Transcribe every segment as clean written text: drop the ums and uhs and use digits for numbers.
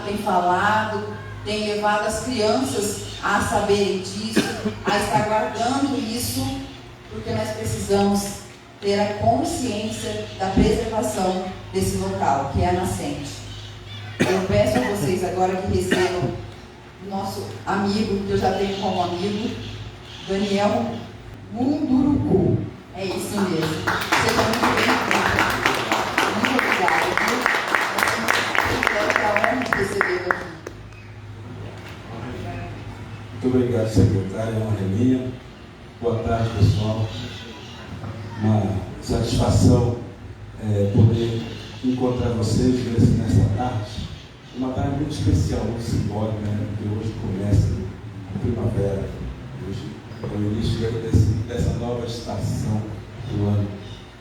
tem falado, tem levado as crianças a saberem disso, a estar guardando isso, porque nós precisamos ter a consciência da preservação desse local, que é a nascente. Eu peço a vocês agora que recebam o nosso amigo, que eu já tenho como amigo, Daniel Munduruku. É isso mesmo. Seja muito bem-vindo. Muito obrigada. É a honra de recebê-lo aqui. Muito obrigado, secretária. É uma honra minha. Boa tarde, pessoal. Uma satisfação poder encontrar vocês nessa tarde. Uma tarde muito especial, muito simbólica, né? Porque hoje começa a primavera. Hoje é o início dessa nova estação do ano.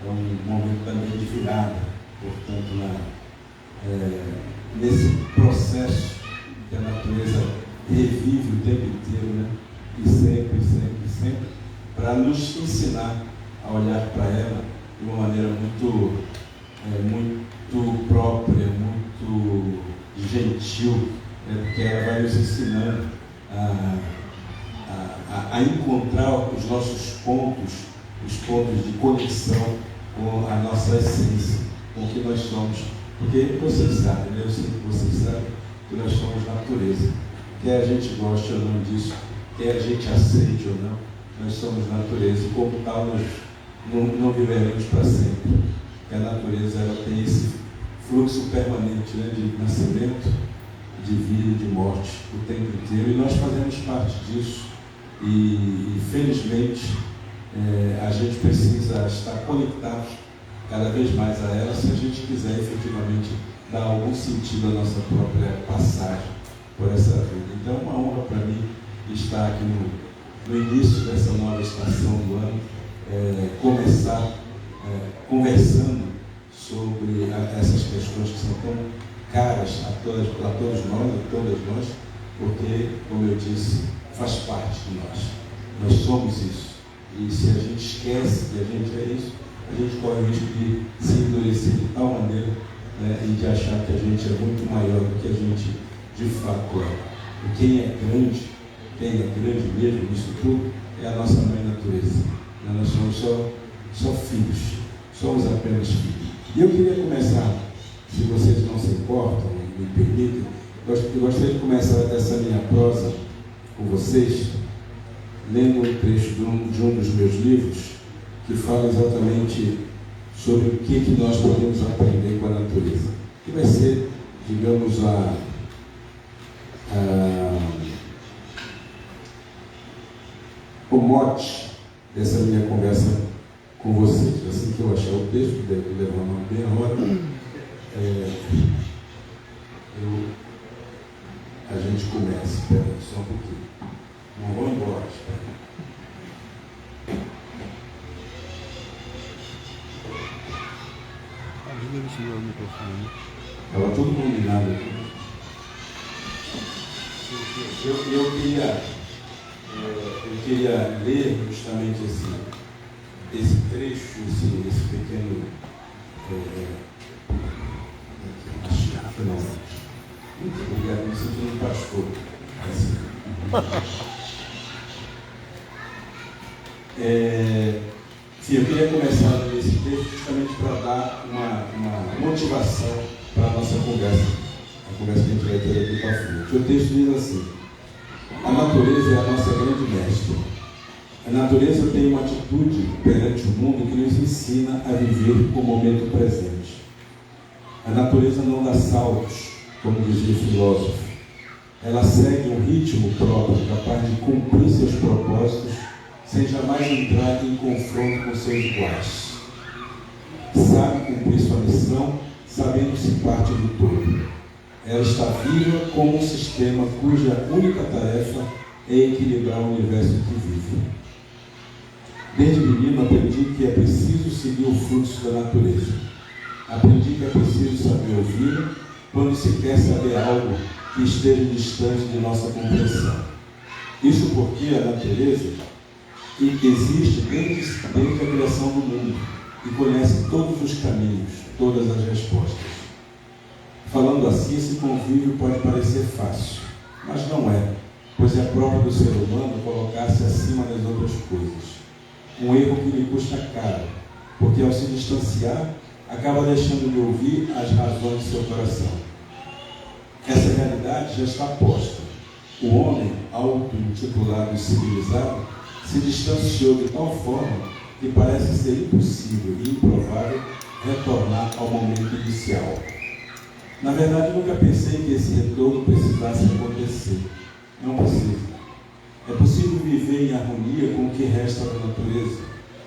É um momento também de virada. Portanto, nesse processo que a natureza revive o tempo inteiro, né? E sempre, para nos ensinar a olhar para ela de uma maneira muito própria, muito gentil, né? Porque ela vai nos ensinando a encontrar os nossos pontos de conexão com a nossa essência, com o que nós somos. Porque vocês sabem, né? Eu sei que vocês sabem que nós somos natureza. Quer a gente goste ou não disso, quer a gente aceite ou não, nós somos natureza e como tal nós não viveremos para sempre. Porque a natureza ela tem esse fluxo permanente, né, de nascimento, de vida e de morte o tempo inteiro, e nós fazemos parte disso. E felizmente a gente precisa estar conectado cada vez mais a ela se a gente quiser efetivamente dar algum sentido à nossa própria passagem por essa vida. Então é uma honra para mim estar aqui no início dessa nova estação do ano, começar conversando sobre essas questões que são tão caras a todos nós, porque, como eu disse, faz parte de nós. Nós somos isso. E se a gente esquece que a gente é isso, a gente corre o risco de se endurecer de tal maneira, né, e de achar que a gente é muito maior do que a gente de fato é. E quem é grande mesmo nisso tudo, é a nossa mãe natureza. Nós somos só filhos, somos apenas filhos. E eu queria começar, se vocês não se importam, me permitem, eu gostaria de começar essa minha prosa com vocês, lendo um trecho de um dos meus livros, que fala exatamente sobre o que nós podemos aprender com a natureza. Que vai ser, digamos, o mote dessa minha conversa com vocês. Assim que eu achar o texto, deve levar uma meia hora, a gente começa. Espera aí, só um pouquinho. Não vou embora, espera aí. Estava tudo combinado aqui. Eu queria ler justamente esse trecho, esse pequeno. Muito obrigado, me sentindo um pastor. Eu queria começar esse texto justamente para dar uma motivação para a nossa conversa, a conversa que a gente vai ter aqui para frente. O texto diz assim: a natureza é a nossa grande mestra. A natureza tem uma atitude perante o mundo que nos ensina a viver com o momento presente. A natureza não dá saltos, como dizia o filósofo. Ela segue um ritmo próprio, capaz de cumprir seus propósitos, sem jamais entrar em confronto com seus iguais. Sabe cumprir sua missão, sabendo-se parte do todo. Ela está viva como um sistema cuja única tarefa é equilibrar o universo que vive. Desde menino aprendi que é preciso seguir o fluxo da natureza. Aprendi que é preciso saber ouvir quando se quer saber algo que esteja distante de nossa compreensão. Isso porque a natureza existe desde a criação do mundo e conhece todos os caminhos, todas as respostas. Falando assim, esse convívio pode parecer fácil, mas não é, pois é próprio do ser humano colocar-se acima das outras coisas. Um erro que lhe custa caro, porque ao se distanciar, acaba deixando de ouvir as razões de seu coração. Essa realidade já está posta. O homem, auto-intitulado e civilizado, se distanciou de tal forma que parece ser impossível e improvável retornar ao momento inicial. Na verdade, nunca pensei que esse retorno precisasse acontecer. Não precisa. É possível viver em harmonia com o que resta da natureza,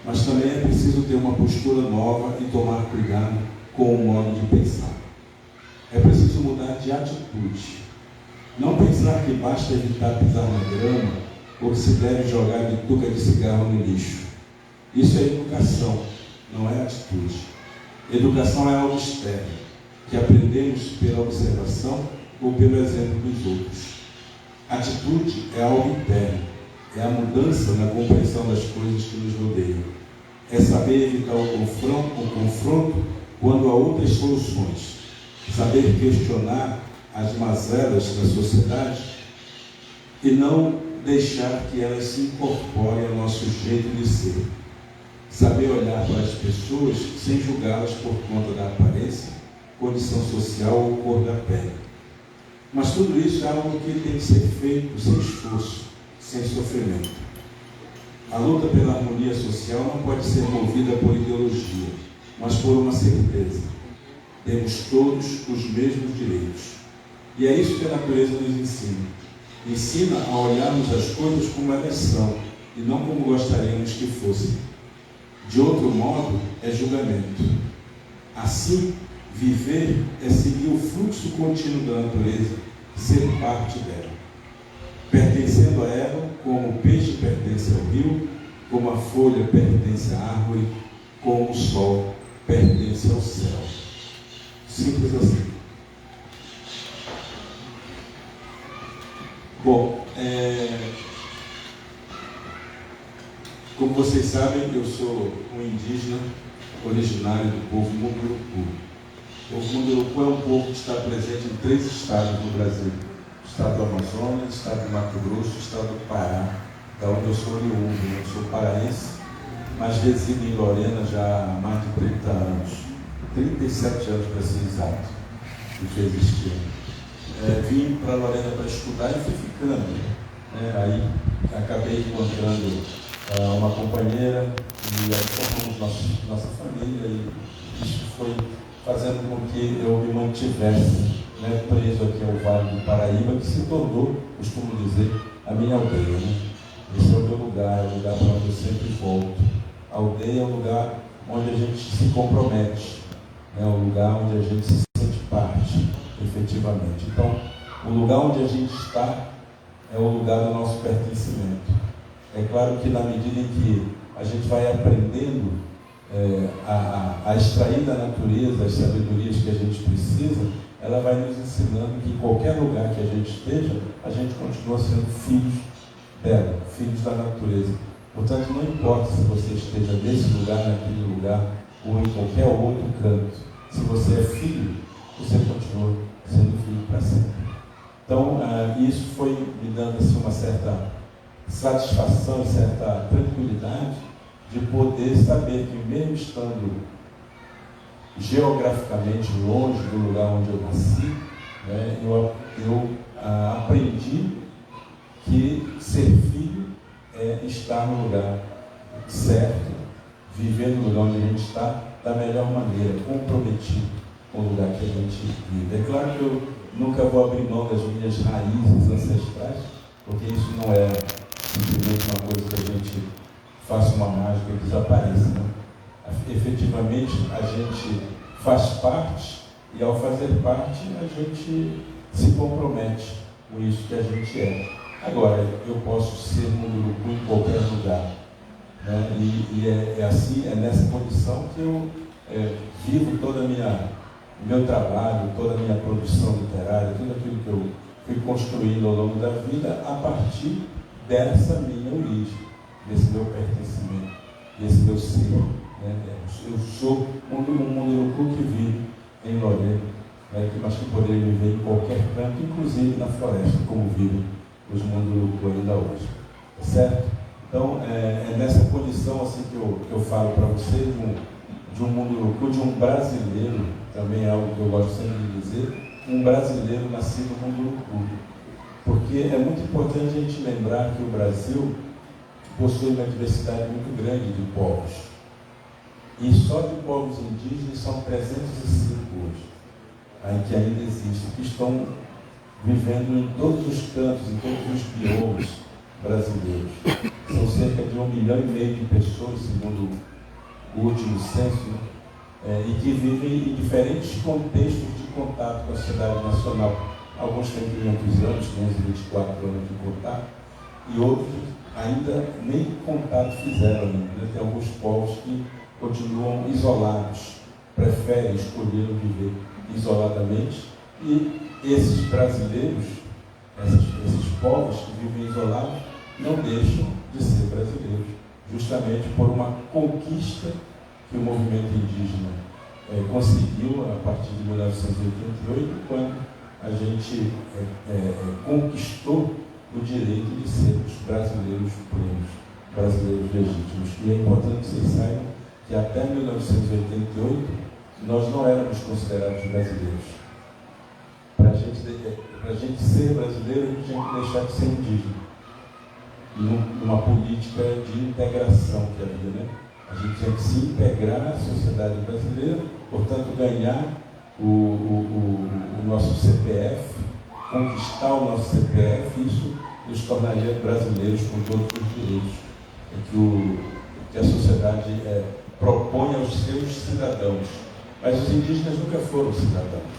mas também é preciso ter uma postura nova e tomar cuidado com o modo de pensar. É preciso mudar de atitude. Não pensar que basta evitar pisar na grama ou que se deve jogar bituca de cigarro no lixo. Isso é educação, não é atitude. Educação é algo externo, que aprendemos pela observação ou pelo exemplo dos outros. Atitude é algo interno, é a mudança na compreensão das coisas que nos rodeiam. É saber evitar o confronto quando há outras soluções. Saber questionar as mazelas da sociedade e não deixar que elas se incorporem ao nosso jeito de ser. Saber olhar para as pessoas sem julgá-las por conta da aparência, condição social ou cor da pele. Mas tudo isso é algo que tem que ser feito sem esforço, sem sofrimento. A luta pela harmonia social não pode ser movida por ideologia, mas por uma certeza. Temos todos os mesmos direitos. E é isso que a natureza nos ensina. Ensina a olharmos as coisas como elas são, e não como gostaríamos que fossem. De outro modo, é julgamento. Assim, viver é seguir o fluxo contínuo da natureza, ser parte dela. Pertencendo a ela, como o peixe pertence ao rio, como a folha pertence à árvore, como o sol pertence ao céu. Simples assim. Bom, como vocês sabem, eu sou um indígena originário do povo Munduruku. O povo Munduruku é um povo que está presente em 3 estados no Brasil: o estado do Amazonas, o estado do Mato Grosso e o estado do Pará, da onde eu sou oriundo. Eu sou paraense, mas resido em Lorena já há mais de 30 anos, 37 anos para ser exato, que fez este ano. Vim para Lorena para estudar e fui ficando. Aí acabei encontrando uma companheira e aí formamos nossa família, e isso foi fazendo com que eu me mantivesse preso aqui ao Vale do Paraíba, que se tornou, costumo dizer, a minha aldeia. Esse é o meu lugar, é o lugar para onde eu sempre volto. A aldeia é o lugar onde a gente se compromete, é o lugar onde a gente se sente parte, efetivamente. Então, o lugar onde a gente está é o lugar do nosso pertencimento. É claro que na medida em que a gente vai aprendendo a extrair da natureza as sabedorias que a gente precisa, ela vai nos ensinando que em qualquer lugar que a gente esteja, a gente continua sendo filhos dela, filhos da natureza. Portanto, não importa se você esteja nesse lugar, naquele lugar, ou em qualquer outro canto. Se você é filho, você continua sendo filho para sempre. Então, isso foi me dando assim, uma certa satisfação, certa tranquilidade de poder saber que, mesmo estando geograficamente longe do lugar onde eu nasci, eu aprendi que ser filho é estar no lugar certo, viver no lugar onde a gente está da melhor maneira, comprometido com o lugar que a gente vive. É claro que eu nunca vou abrir mão das minhas raízes ancestrais, porque isso não é simplesmente uma coisa que a gente faça uma mágica e desapareça. Efetivamente, a gente faz parte, e ao fazer parte, a gente se compromete com isso que a gente é. Agora, eu posso ser Munduruku em qualquer lugar, e é assim, é nessa condição que eu vivo todo o meu trabalho, toda a minha produção literária, tudo aquilo que eu fui construindo ao longo da vida a partir dessa minha origem, desse meu pertencimento, desse meu ser. Eu sou um Munduruku que vive em Lorena mas que poderiam viver em qualquer canto, inclusive na floresta, como vivem os munduruku ainda hoje. Tá certo? Então, é nessa condição assim, que eu falo para vocês, de um munduruku, de um brasileiro, também é algo que eu gosto sempre de dizer, um brasileiro nascido munduruku. Porque é muito importante a gente lembrar que o Brasil possui uma diversidade muito grande de povos. E só de povos indígenas são 305 hoje, aí que ainda existem, que estão vivendo em todos os cantos, em todos os biomas brasileiros. São cerca de 1,5 milhão de pessoas, segundo o último censo, e que vivem em diferentes contextos de contato com a sociedade nacional. Alguns têm 500 anos, 524 anos de contato, e outros ainda nem contato fizeram ainda. Tem alguns povos que continuam isolados, preferem, escolheram viver isoladamente, e esses brasileiros, esses povos que vivem isolados, não deixam de ser brasileiros, justamente por uma conquista que o movimento indígena conseguiu a partir de 1988, quando a gente conquistou o direito de sermos brasileiros plenos, brasileiros legítimos. E é importante que vocês saibam que até 1988 nós não éramos considerados brasileiros. Para a gente ser brasileiro, a gente tinha que deixar de ser indígena. Numa política de integração que havia, né? A gente tinha que se integrar à sociedade brasileira, portanto, ganhar o nosso CPF, conquistar o nosso CPF, isso nos tornaria brasileiros com todos os direitos que a sociedade propõe aos seus cidadãos. Mas os indígenas nunca foram cidadãos,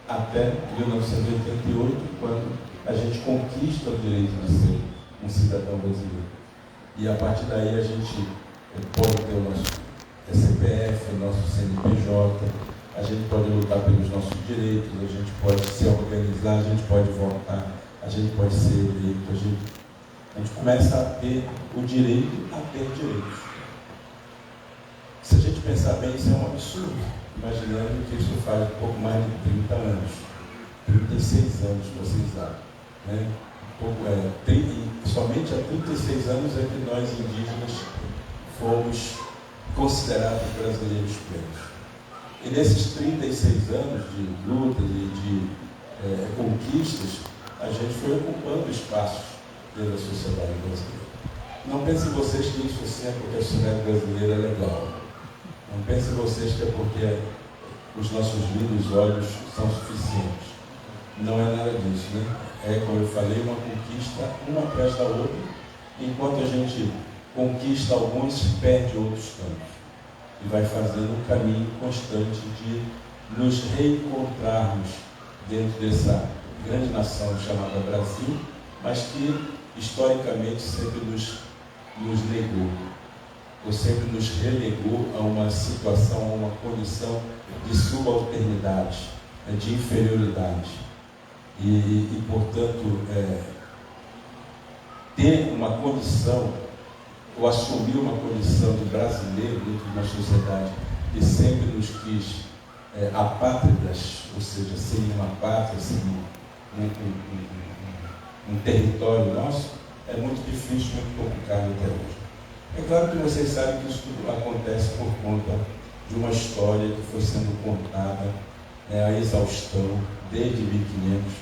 até 1988, quando a gente conquista o direito de ser um cidadão brasileiro. E a partir daí a gente pode ter o nosso CPF, o nosso CNPJ, a gente pode lutar pelos nossos direitos, a gente pode se organizar, a gente pode votar, a gente pode ser eleito, a gente começa a ter o direito a ter direitos. Se a gente pensar bem, isso é um absurdo, imaginando que isso faz um pouco mais de 30 anos, 36 anos, vocês sabem, né? Somente há 36 anos é que nós indígenas fomos considerados brasileiros plenos. E nesses 36 anos de luta e de conquistas, a gente foi ocupando espaços dentro da sociedade brasileira. Não pensem vocês que isso assim é porque a sociedade brasileira é legal. Não pensem vocês que é porque os nossos lindos olhos são suficientes. Não é nada disso, né? É, como eu falei, uma conquista uma atrás da outra, enquanto a gente conquista alguns, perde outros campos. E vai fazendo um caminho constante de nos reencontrarmos dentro dessa grande nação chamada Brasil, mas que historicamente sempre nos negou, ou sempre nos relegou a uma situação, a uma condição de subalternidade, de inferioridade. E portanto, ter uma condição, ou assumir uma condição de brasileiro dentro de uma sociedade que sempre nos quis apátridas, ou seja, sem uma pátria, sem um território nosso, é muito difícil, muito complicado até hoje. É claro que vocês sabem que isso tudo acontece por conta de uma história que foi sendo contada a exaustão desde 1500,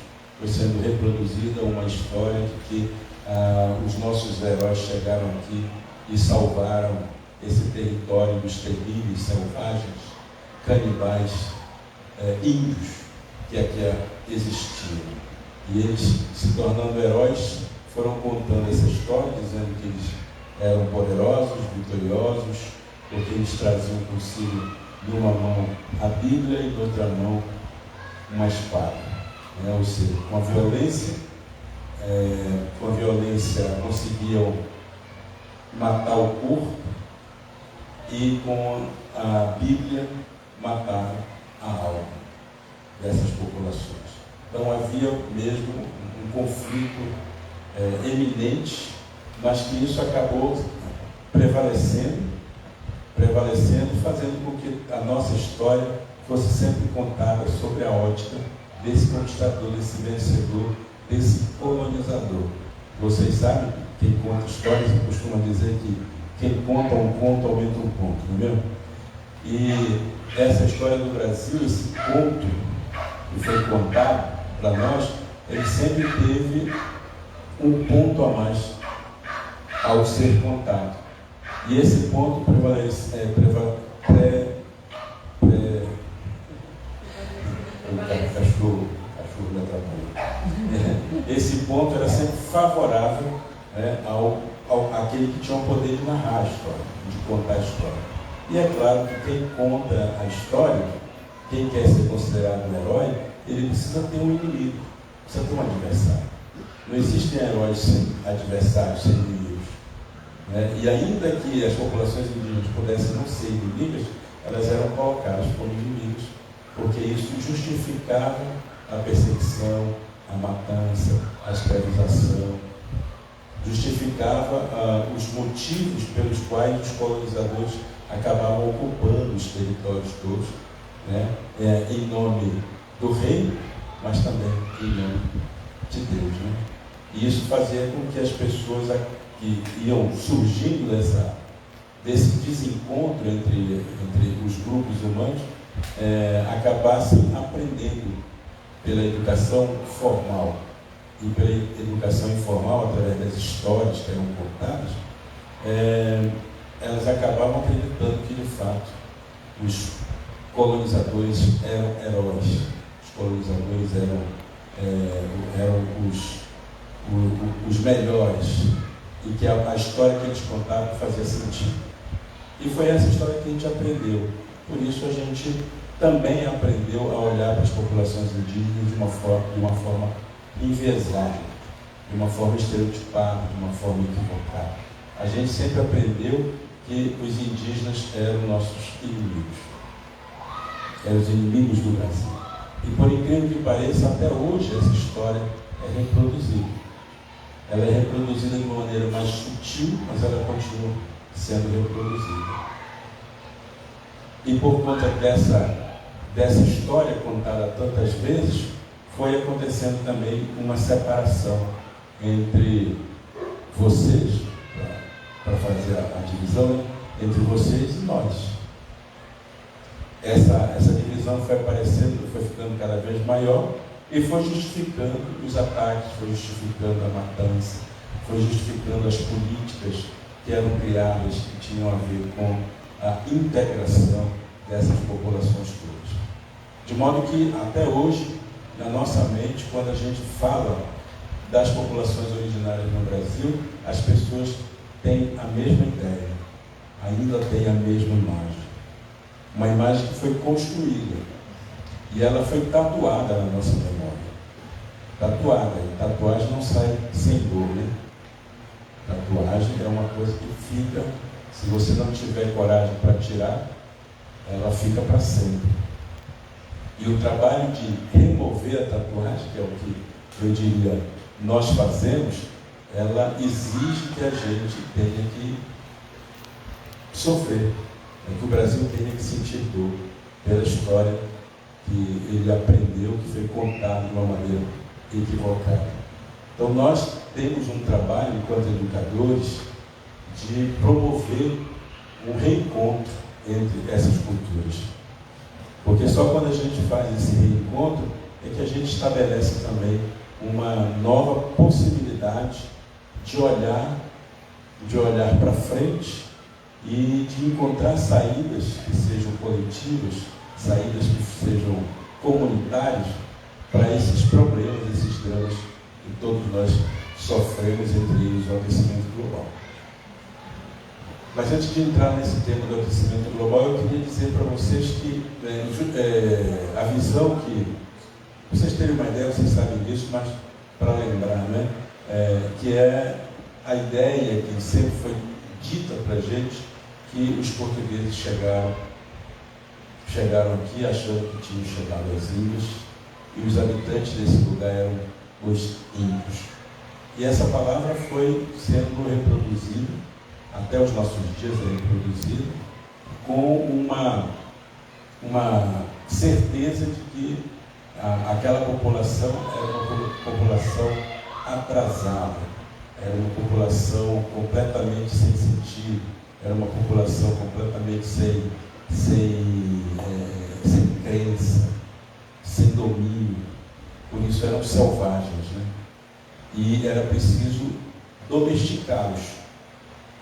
foi sendo reproduzida uma história de que os nossos heróis chegaram aqui e salvaram esse território dos terríveis, selvagens, canibais, índios que aqui existiam. E eles, se tornando heróis, foram contando essa história, dizendo que eles eram poderosos, vitoriosos, porque eles traziam consigo numa mão a Bíblia e na outra mão uma espada. Ou seja, com a violência conseguiam matar o corpo e com a Bíblia matar a alma dessas populações. Então havia mesmo um conflito eminente, mas que isso acabou prevalecendo, fazendo com que a nossa história fosse sempre contada sobre a ótica desse conquistador, desse vencedor, desse colonizador. Vocês sabem, quem conta histórias costuma dizer que quem conta um conto aumenta um ponto, não é mesmo? E essa história do Brasil, esse conto que foi contado para nós, ele sempre teve um ponto a mais ao ser contado. E esse ponto esse ponto era sempre favorável, né, àquele que tinha o poder de narrar a história, de contar a história. E é claro que quem conta a história, quem quer ser considerado um herói, ele precisa ter um inimigo, precisa ter um adversário. Não existem heróis sem adversários, sem inimigos, né? E ainda que as populações indígenas pudessem não ser inimigas, elas eram colocadas como inimigos, porque isso justificava a perseguição, a matança, a escravização, justificava os motivos pelos quais os colonizadores acabavam ocupando os territórios todos, né? Em nome do rei, mas também em nome de Deus, né? E isso fazia com que as pessoas que iam surgindo desse desencontro entre os grupos humanos acabassem aprendendo pela educação formal e pela educação informal, através das histórias que eram contadas, elas acabavam acreditando que, de fato, os colonizadores eram heróis, os colonizadores eram os melhores, e que a história que eles contavam fazia sentido. E foi essa história que a gente aprendeu. Por isso a gente também aprendeu a olhar para as populações indígenas de uma forma enviesada, de uma forma estereotipada, de uma forma equivocada. A gente sempre aprendeu que os indígenas eram nossos inimigos, eram os inimigos do Brasil. E por incrível que pareça, até hoje essa história é reproduzida. Ela é reproduzida de uma maneira mais sutil, mas ela continua sendo reproduzida. E por conta dessa história contada tantas vezes, foi acontecendo também uma separação entre vocês, para fazer a divisão, entre vocês e nós. Essa divisão foi aparecendo, foi ficando cada vez maior e foi justificando os ataques, foi justificando a matança, foi justificando as políticas que eram criadas, que tinham a ver com a integração dessas populações todas. De modo que, até hoje, na nossa mente, quando a gente fala das populações originárias no Brasil, as pessoas têm a mesma ideia, ainda têm a mesma imagem. Uma imagem que foi construída e ela foi tatuada na nossa memória. Tatuada, e tatuagem não sai sem dor, né? Tatuagem é uma coisa que fica, se você não tiver coragem para tirar, ela fica para sempre. E o trabalho de remover a tatuagem, que é o que eu diria nós fazemos, ela exige que a gente tenha que sofrer, que o Brasil tenha que sentir dor pela história que ele aprendeu, que foi contada de uma maneira equivocada. Então nós temos um trabalho, enquanto educadores, de promover um reencontro entre essas culturas. Porque só quando a gente faz esse reencontro é que a gente estabelece também uma nova possibilidade de olhar para frente e de encontrar saídas que sejam coletivas, saídas que sejam comunitárias para esses problemas, esses dramas que todos nós sofremos, entre eles o aquecimento global. Mas antes de entrar nesse tema do aquecimento global, eu queria dizer para vocês que a visão que, vocês terem uma ideia, vocês sabem disso, mas para lembrar, né? Que é a ideia que sempre foi dita para a gente, que os portugueses chegaram aqui achando que tinham chegado às ilhas e os habitantes desse lugar eram os índios. E essa palavra foi sendo reproduzida, até os nossos dias é reproduzida, com uma certeza de que aquela população era uma população atrasada, era uma população completamente sem sentido, era uma população completamente sem crença, sem domínio. Por isso eram selvagens, né? E era preciso domesticá-los.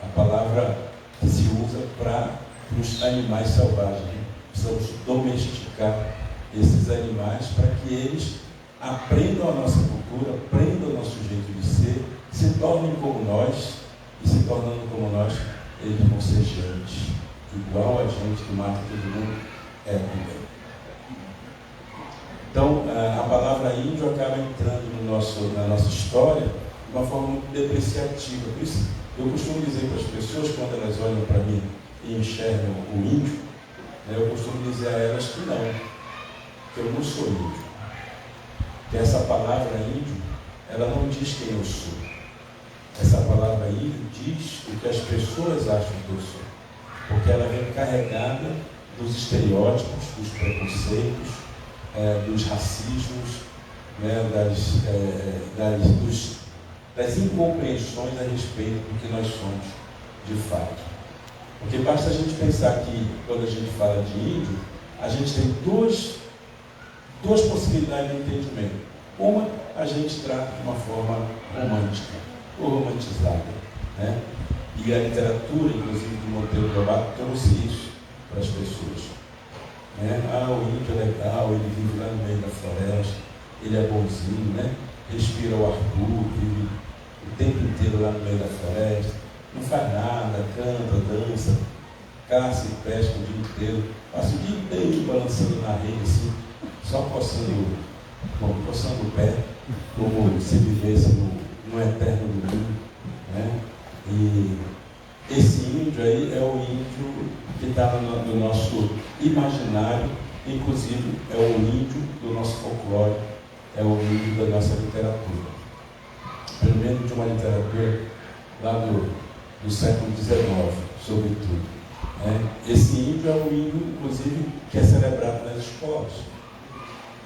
A palavra que se usa para os animais selvagens, né? Precisamos domesticar esses animais para que eles aprendam a nossa cultura, aprendam o nosso jeito de ser, se tornem como nós, e se tornando como nós, eles vão ser gente, igual a gente que mata todo mundo, é também. Então, a palavra índio acaba entrando na nossa história de uma forma muito depreciativa. Por isso, eu costumo dizer para as pessoas, quando elas olham para mim e enxergam o índio, né, eu costumo dizer a elas que não, que eu não sou índio. Que essa palavra índio, ela não diz quem eu sou. Essa palavra índio diz o que as pessoas acham que eu sou. Porque ela vem carregada dos estereótipos, dos preconceitos, dos racismos, né, das incompreensões a respeito do que nós somos de fato. Porque basta a gente pensar que, quando a gente fala de índio, a gente tem duas possibilidades de entendimento. Uma, a gente trata de uma forma romântica, ou romantizada, né? E a literatura, inclusive, do Monteiro Lobato, trouxe isso para as pessoas. O índio é legal, ele vive lá no meio da floresta, ele é bonzinho, né? Respira o ar puro, vive o tempo inteiro lá no meio da floresta, não faz nada, canta, dança, caça e pesca o dia inteiro, passa o dia inteiro balançando na rede assim, só coçando o pé, como se vivesse no eterno domingo, né? E esse índio aí é o índio que está no nosso imaginário, inclusive é o índio do nosso folclore, é o índio da nossa literatura. Primeiro de uma literatura lá do século XIX, sobretudo. Esse índio é o índio, inclusive, que é celebrado nas escolas.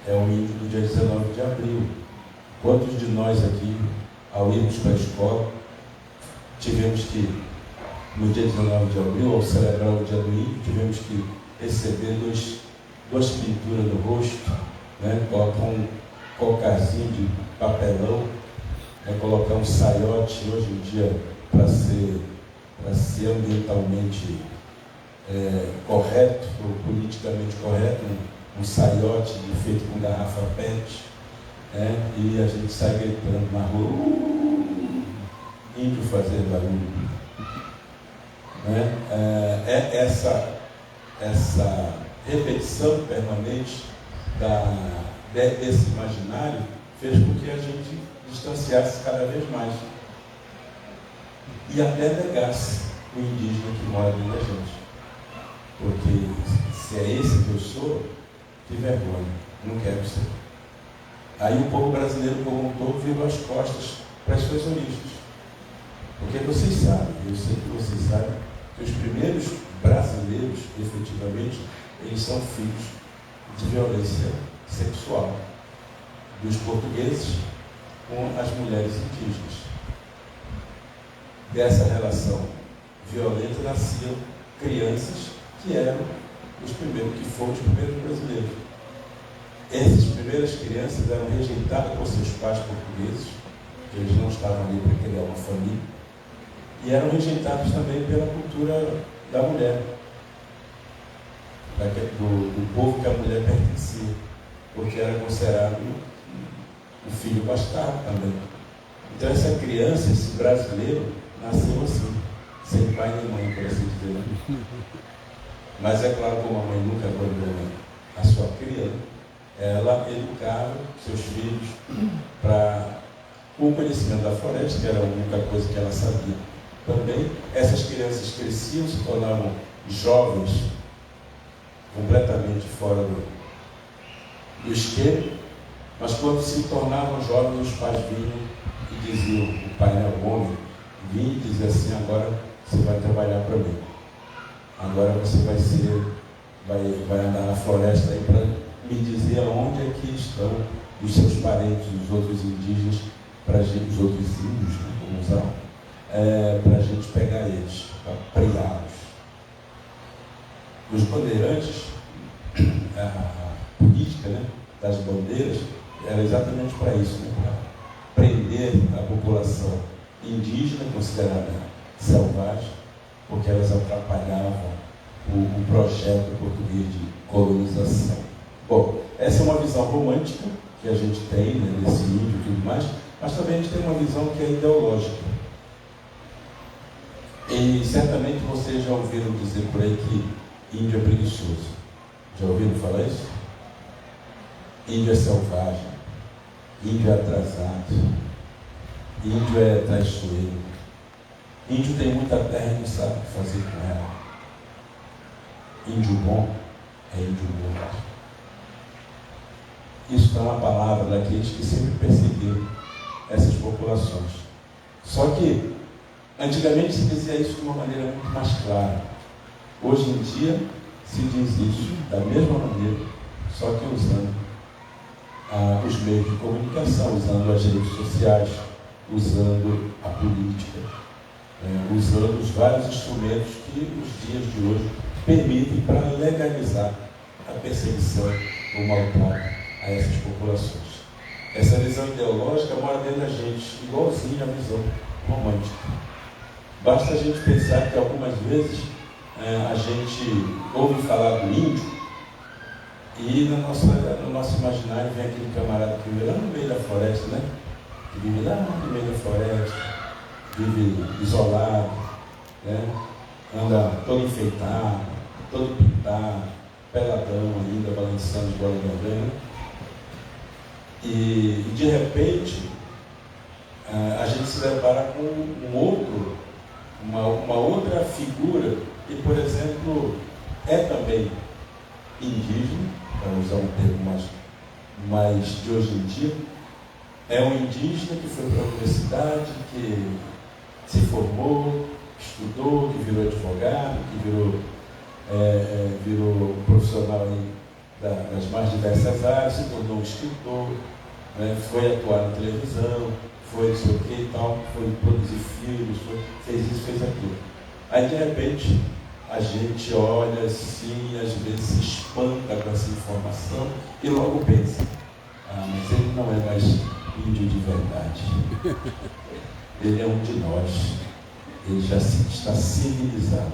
É o índio do dia 19 de abril. Quantos de nós aqui, ao irmos para a escola, tivemos que, no dia 19 de abril, ao celebrar o dia do índio, tivemos que receber duas pinturas no rosto, né? Colocar um cocarzinho de papelão, né? Colocar um saiote hoje em dia para ser ambientalmente correto, ou politicamente correto, um saiote feito com garrafa PET, né? E a gente sai gritando na rua, índio fazer barulho. Né? Essa repetição permanente desse imaginário fez com que a gente distanciasse cada vez mais e até negasse o indígena que mora dentro da gente. Porque se é esse que eu sou, que vergonha, não quero ser. Aí o povo brasileiro como um todo virou as costas para as suas origens. Porque vocês sabem, eu sei que vocês sabem, que os primeiros brasileiros, efetivamente, eles são filhos de violência sexual dos portugueses com as mulheres indígenas. Dessa relação violenta nasciam crianças que eram que foram os primeiros brasileiros. Essas primeiras crianças eram rejeitadas por seus pais portugueses, que eles não estavam ali para criar uma família, e eram rejeitados também pela cultura da mulher, do povo que a mulher pertencia, porque era considerado o filho bastardo também. Então essa criança, esse brasileiro, nasceu assim, sem pai nem mãe, por assim dizer. Mas é claro, como a mãe nunca abandonou a sua cria, ela educava seus filhos para o conhecimento da floresta, que era a única coisa que ela sabia. Também essas crianças cresciam, se tornavam jovens, completamente fora do esquema, mas quando se tornavam jovens, os pais vinham e diziam, o pai era homem, vinha e dizia assim: agora você vai trabalhar para mim, agora você vai ser vai andar na floresta aí para me dizer onde é que estão os seus parentes, os outros indígenas, para gente, os outros índios, né, como usar, para a gente pegar eles, para prendê-los. Os bandeirantes, a política, né, das bandeiras era exatamente para isso, né, para prender a população indígena, considerada selvagem, porque elas atrapalhavam o projeto português de colonização. Bom, essa é uma visão romântica que a gente tem, né, desse índio e tudo mais, mas também a gente tem uma visão que é ideológica. E certamente vocês já ouviram dizer por aí que índio é preguiçoso. Já ouviram falar isso? Índio é selvagem, índio é atrasado, índio é traiçoeiro, índio tem muita terra e não sabe o que fazer com ela. Índio bom é índio morto. Isso está na palavra daqueles que sempre perseguiram essas populações. Só que antigamente se dizia isso de uma maneira muito mais clara. Hoje em dia se diz isso da mesma maneira, só que usando os meios de comunicação, usando as redes sociais, usando a política, usando os vários instrumentos que os dias de hoje permitem para legalizar a perseguição, o maltrato a essas populações. Essa visão ideológica mora dentro da gente, igualzinho à visão romântica. Basta a gente pensar que algumas vezes a gente ouve falar do índio e no nosso imaginário vem aquele camarada que vive lá no meio da floresta, né? Que vive lá no meio da floresta, vive isolado, né? Anda todo enfeitado, todo pintado, peladão ainda, balançando de bola de grana. E de repente a gente se depara com uma outra figura que, por exemplo, é também indígena, para usar um termo mais de hoje em dia. É um indígena que foi para a universidade, que se formou, estudou, que virou advogado, que virou profissional das mais diversas áreas, se tornou um escritor, né, foi atuar na televisão, foi não sei o que e tal, foi produzir filmes, fez isso, fez aquilo. Aí, de repente, a gente olha assim, às vezes se espanta com essa informação e logo pensa, mas ele não é mais índio de verdade. Ele é um de nós. Ele já está civilizado.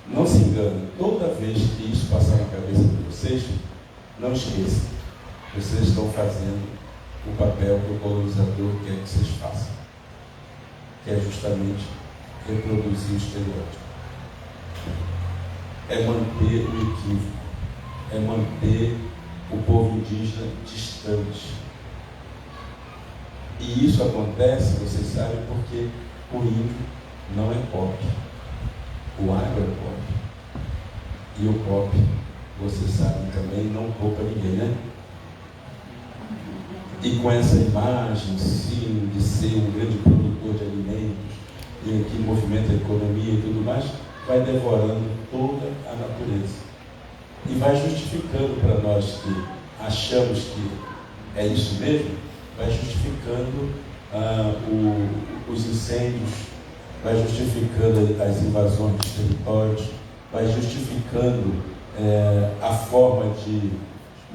Não se engane, toda vez que isso passar na cabeça de vocês, não esqueçam, vocês estão fazendo o papel que o colonizador quer que vocês façam, que é justamente reproduzir o estereótipo. É manter o equívoco, é manter o povo indígena distante. E isso acontece, vocês sabem, porque o índio não é pobre. O agro é pobre. E o pobre, vocês sabem também, não poupa ninguém, né? E com essa imagem, sim, de ser um grande produtor de alimentos, e que movimenta a economia e tudo mais, vai devorando toda a natureza. E vai justificando para nós que achamos que é isso mesmo, vai justificando os incêndios, vai justificando as invasões dos territórios, vai justificando a forma de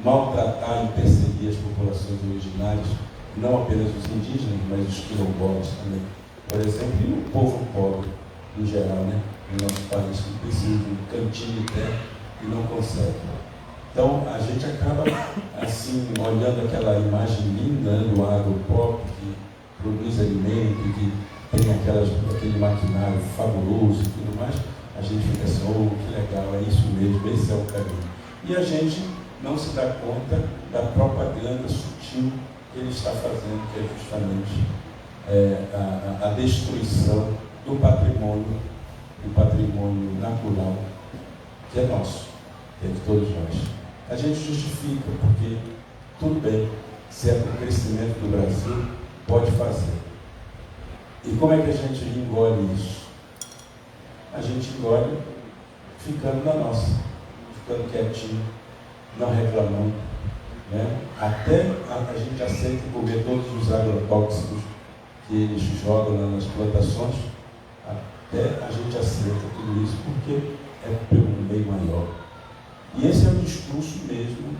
maltratar e perseguir as populações originárias, não apenas os indígenas, mas os quilombolas também, por exemplo, e o povo pobre em geral, né? No nosso país, que precisa de um cantinho de terra e não consegue. Então, a gente acaba, assim, olhando aquela imagem linda, né, do agro pobre, que produz alimento, que tem aquele maquinário fabuloso e tudo mais, a gente fica assim, oh, que legal, é isso mesmo, esse é o caminho. E a gente não se dá conta da propaganda sutil que ele está fazendo, que é justamente a destruição do patrimônio natural, que é nosso, que é de todos nós. A gente justifica, porque tudo bem, se é para o crescimento do Brasil, pode fazer. E como é que a gente engole isso? A gente engole ficando na nossa, ficando quietinho, não reclamando, né? Até a gente aceita comer todos os agrotóxicos que eles jogam nas plantações, até a gente aceita tudo isso porque é pelo bem maior. E esse é o discurso mesmo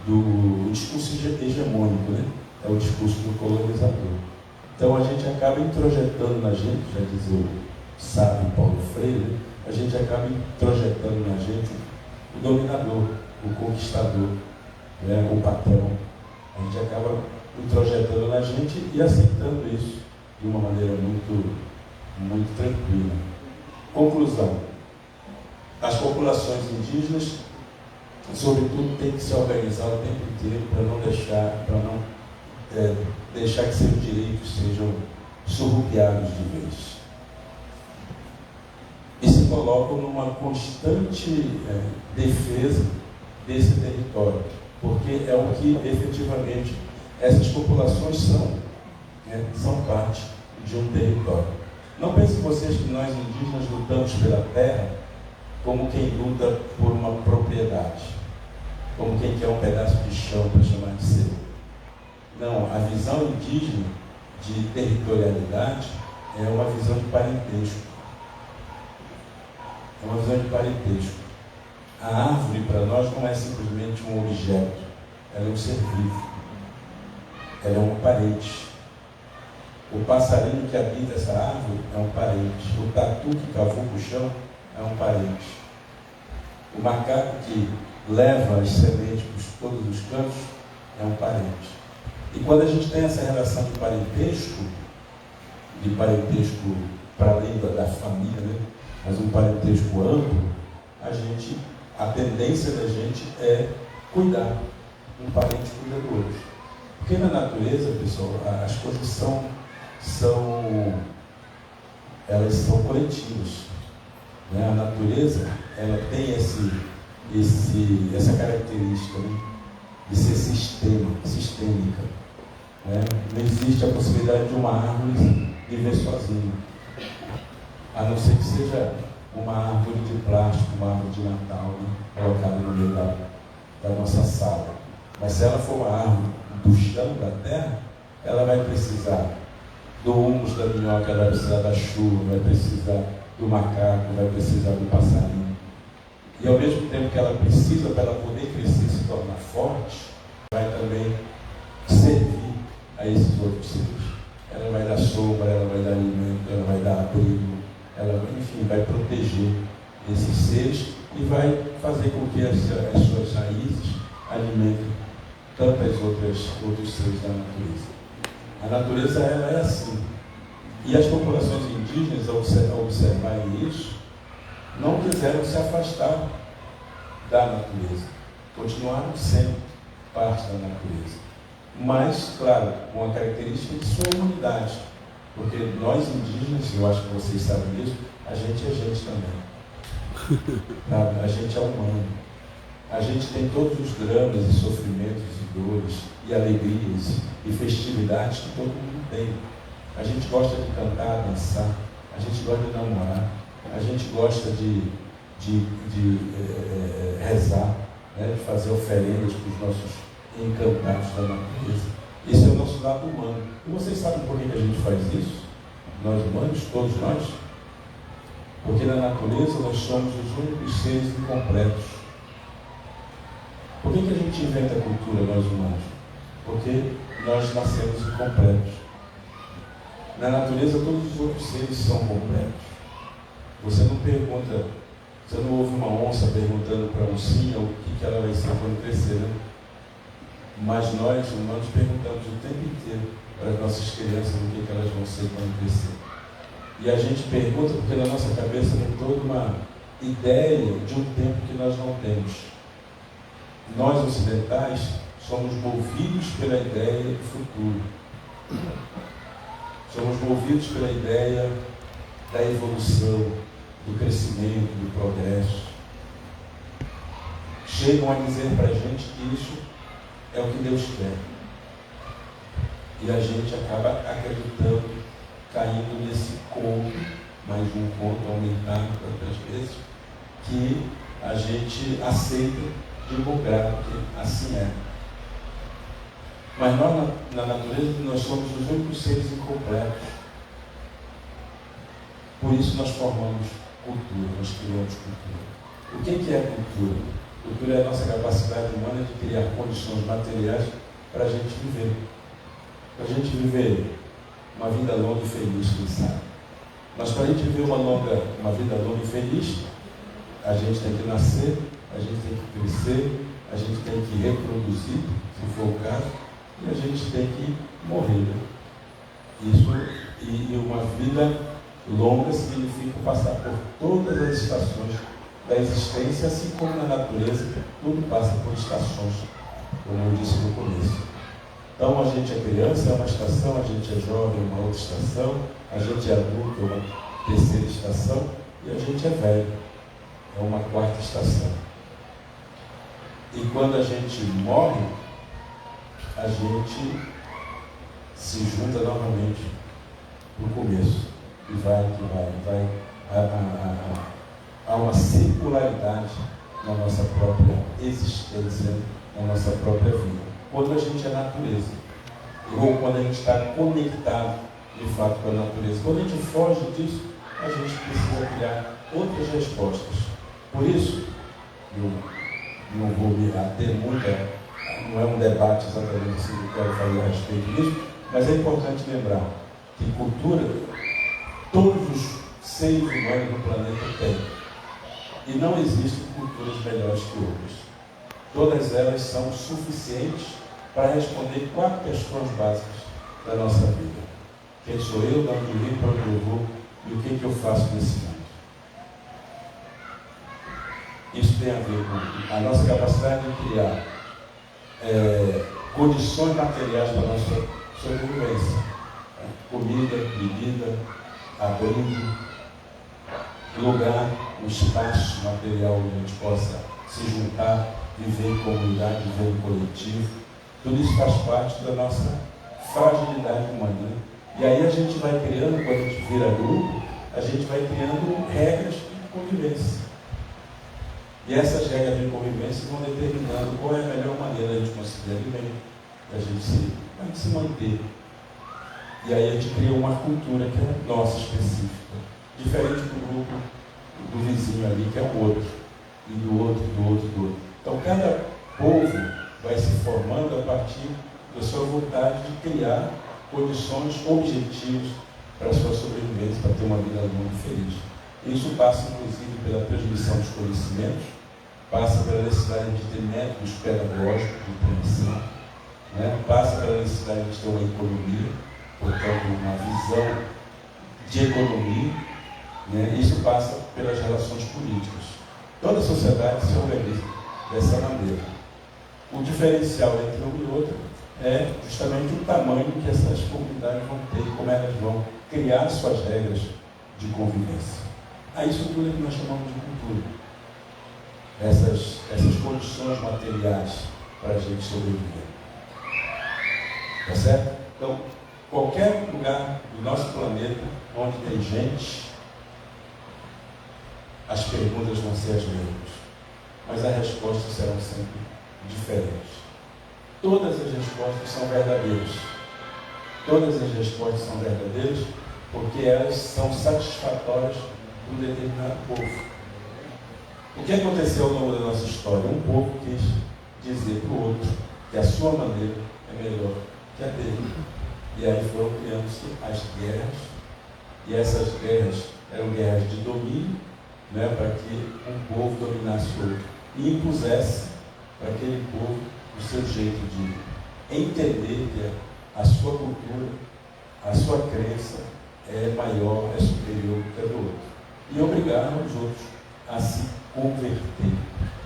do discurso hegemônico, né? É o discurso do colonizador. Então a gente acaba introjetando na gente, já diz o sábio Paulo Freire, a gente acaba introjetando na gente o dominador, o conquistador, né? O patrão. A gente acaba introjetando na gente e aceitando isso de uma maneira muito tranquila. Conclusão: as populações indígenas, sobretudo, têm que se organizar o tempo inteiro para não deixar que seus direitos sejam surrupiados de vez. E se colocam numa constante defesa desse território, porque é o que efetivamente essas populações são, né? São parte de um território. Não pensem vocês que nós indígenas lutamos pela terra como quem luta por uma propriedade, como quem quer um pedaço de chão para chamar de seu. Não, a visão indígena de territorialidade é uma visão de parentesco. É uma visão de parentesco. A árvore para nós não é simplesmente um objeto, ela é um ser vivo, ela é um parente. O passarinho que habita essa árvore é um parente. O tatu que cavuca o chão é um parente. O macaco que leva as sementes por todos os cantos é um parente. E quando a gente tem essa relação de parentesco para além da família, né? Mas um parentesco amplo, a tendência da gente é cuidar. Um parente cuida do outro. Porque na natureza, pessoal, as coisas elas são coletivas, né? A natureza, ela tem essa característica, né? De ser sistêmica, né? Não existe a possibilidade de uma árvore viver sozinha, a não ser que seja uma árvore de plástico, uma árvore de Natal, né? Colocada no meio da nossa sala. Mas se ela for uma árvore do chão, da terra, ela vai precisar do humus da minhoca, ela vai precisar da chuva, vai precisar do macaco, vai precisar do passarinho. E ao mesmo tempo que ela precisa, para ela poder crescer e se tornar forte, vai também servir a esses outros seres. Ela vai dar sombra, ela vai dar alimento, ela vai dar abrigo, enfim, vai proteger esses seres e vai fazer com que as suas raízes alimentem tantos outros seres da natureza. A natureza, ela é assim. E as populações indígenas, ao observarem isso, não quiseram se afastar da natureza. Continuaram sendo parte da natureza. Mas, claro, com a característica de sua humanidade. Porque nós indígenas, eu acho que vocês sabem disso, a gente é gente também. A gente é humano. A gente tem todos os dramas e sofrimentos e dores e alegrias e festividades que todo mundo tem. A gente gosta de cantar, dançar, a gente gosta de namorar, a gente gosta de rezar, né? De fazer oferendas para os nossos encantados da natureza. Esse é o nosso lado humano. E vocês sabem por que a gente faz isso? Nós humanos, todos nós? Porque na natureza nós somos os únicos seres incompletos. Por que a gente inventa a cultura, nós humanos? Porque nós nascemos incompletos. Na natureza, todos os outros seres são completos. Você não ouve uma onça perguntando para a oncinha o que ela vai ser quando crescer, né? Mas nós, humanos, perguntamos o tempo inteiro para as nossas crianças o que elas vão ser quando crescer. E a gente pergunta porque na nossa cabeça tem toda uma ideia de um tempo que nós não temos. Nós, ocidentais, somos movidos pela ideia do futuro. Somos movidos pela ideia da evolução, do crescimento, do progresso. Chegam a dizer para a gente que isso é o que Deus quer. E a gente acaba acreditando, caindo nesse conto, mais um conto aumentado tantas vezes, que a gente aceita divulgar, porque assim é. Mas nós, na natureza, nós somos os únicos seres incompletos. Por isso nós formamos cultura, nós criamos cultura. O que é cultura? Cultura é a nossa capacidade humana de criar condições materiais para a gente viver. Para a gente viver uma vida longa e feliz, quem sabe. Mas para a gente viver uma vida longa e feliz, a gente tem que nascer, a gente tem que crescer, a gente tem que reproduzir, se for o caso, e a gente tem que morrer. Né? Isso, e uma vida longa significa passar por todas as estações da existência, assim como na natureza, tudo passa por estações, como eu disse no começo. Então a gente é criança, é uma estação, a gente é jovem, é uma outra estação, a gente é adulto, é uma terceira estação, e a gente é velho, é uma quarta estação. E quando a gente morre, a gente se junta novamente no começo. E vai. Há uma circularidade na nossa própria existência, na nossa própria vida. Quando a gente é natureza, ou quando a gente está conectado de fato com a natureza. Quando a gente foge disso, a gente precisa criar outras respostas. Por isso, eu não vou me ater muito, não é um debate exatamente assim que eu quero fazer a respeito disso, mas é importante lembrar que cultura, todos os seres humanos no planeta têm. E não existem culturas melhores que outras. Todas elas são suficientes para responder 4 questões básicas da nossa vida. Quem sou eu, de onde vim, para onde eu vou e o que eu faço nesse mundo. Isso tem a ver com a nossa capacidade de criar condições materiais para a nossa sobrevivência. Comida, bebida, abrigo, lugar, um espaço material onde a gente possa se juntar, viver em comunidade, viver em coletivo. Tudo isso faz parte da nossa fragilidade humana. E aí a gente vai criando, quando a gente vira grupo, a gente vai criando regras de convivência. E essas regras de convivência vão determinando qual é a melhor maneira de a gente conseguir alimento, da gente se manter. E aí a gente cria uma cultura que é nossa, específica, diferente do grupo do vizinho ali, que é o outro, e do outro. Então cada povo vai se formando a partir da sua vontade de criar condições objetivas para a sua sobrevivência, para ter uma vida longa e feliz. Isso passa, inclusive, pela transmissão dos conhecimentos, passa pela necessidade de ter métodos pedagógicos de prevenção, né? Passa pela necessidade de ter uma economia, portanto, uma visão de economia, né? Isso passa pelas relações políticas. Toda a sociedade se organiza dessa maneira. O diferencial entre um e outro é justamente o tamanho que essas comunidades vão ter, como elas vão criar suas regras de convivência. A isso tudo que nós chamamos de cultura. Essas condições materiais para a gente sobreviver. Tá certo? Então, qualquer lugar do nosso planeta onde tem gente, as perguntas vão ser as mesmas, mas as respostas serão sempre diferentes. Todas as respostas são verdadeiras. Todas as respostas são verdadeiras porque elas são satisfatórias para um determinado povo. O que aconteceu ao longo da nossa história? Um povo quis dizer para o outro que a sua maneira é melhor que a dele. E aí foram criando-se as guerras, e essas guerras eram guerras de domínio, né, para que um povo dominasse o outro e impusesse para aquele povo o seu jeito de entender que a sua cultura, a sua crença é maior, é superior que a do outro. E obrigaram os outros a se converter.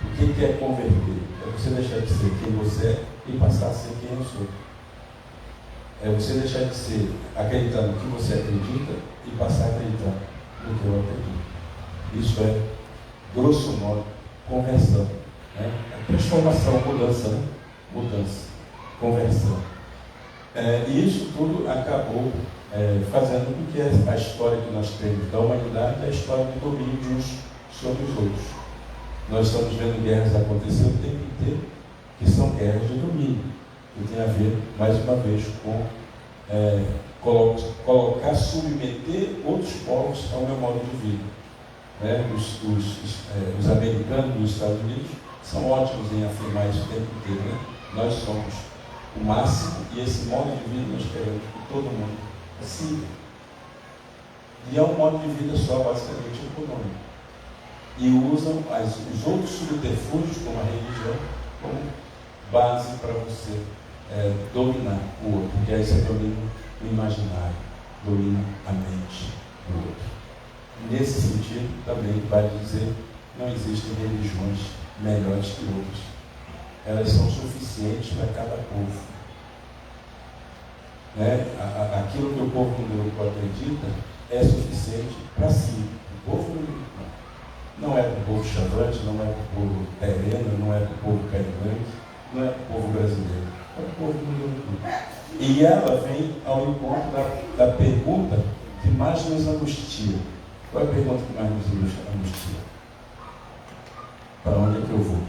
O que é converter? É você deixar de ser quem você é e passar a ser quem eu sou. É você deixar de ser, acreditar no que você acredita e passar a acreditar no que eu acredito. Isso é, grosso modo, conversão. Né? É transformação, mudança, né? Mudança, conversão. E isso tudo acabou fazendo com que a história que nós temos da humanidade é a história do domínio de uns sobre os outros. Nós estamos vendo guerras acontecer o tempo inteiro, que são guerras de domínio, que tem a ver, mais uma vez, com colocar, submeter outros povos ao meu modo de vida. Né? Os americanos dos Estados Unidos são ótimos em afirmar isso o tempo inteiro. Né? Nós somos o máximo e esse modo de vida nós queremos que todo mundo siga. E é um modo de vida só, basicamente econômico. E usam os outros subterfúgios, como a religião, como base para você dominar o outro. Porque aí você domina o imaginário, domina a mente do outro. Nesse sentido, também vale dizer, não existem religiões melhores que outras. Elas são suficientes para cada povo. Né? Aquilo que o povo judaico acredita é suficiente para si. O povo não é para o povo chavante, não é para o povo terreno, não é para o povo caribante, não é para o povo brasileiro, é para o povo judaico. E ela vem ao encontro da pergunta que mais nos angustia. Qual é a pergunta que mais nos angustia? Para onde é que eu vou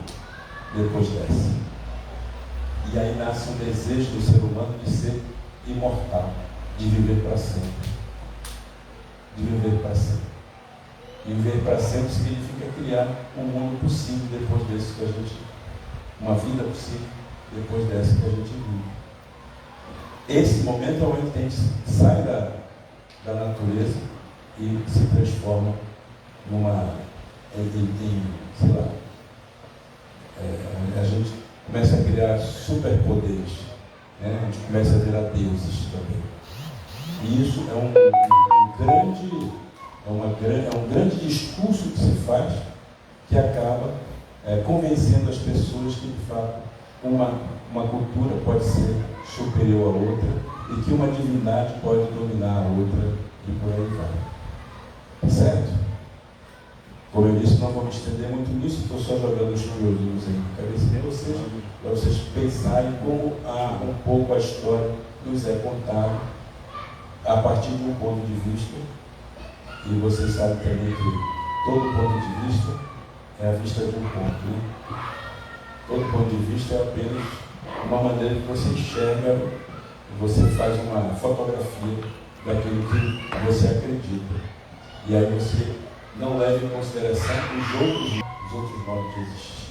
depois dessa? E aí nasce um desejo do ser humano de ser imortal, de viver para sempre. De viver para sempre. E viver para sempre significa criar um mundo possível depois desse que a gente... Uma vida possível depois dessa que a gente vive. Esse momento é onde a gente sai da natureza e se transforma sei lá, a gente começa a criar superpoderes, né? A gente começa a virar deuses também. E isso é um grande discurso que se faz, que acaba convencendo as pessoas que, de fato, uma cultura pode ser superior à outra e que uma divindade pode dominar a outra e por aí vai. Certo? Como eu disse, não vou me estender muito nisso, estou só jogando os miúdos aí na cabeça de vocês, para vocês pensarem como um pouco a história nos é contada a partir de um ponto de vista, e vocês sabem também que todo ponto de vista é a vista de um ponto, né? Todo ponto de vista é apenas uma maneira que você enxerga, você faz uma fotografia daquilo que você acredita. E aí você não leva em consideração os outros modos de existir.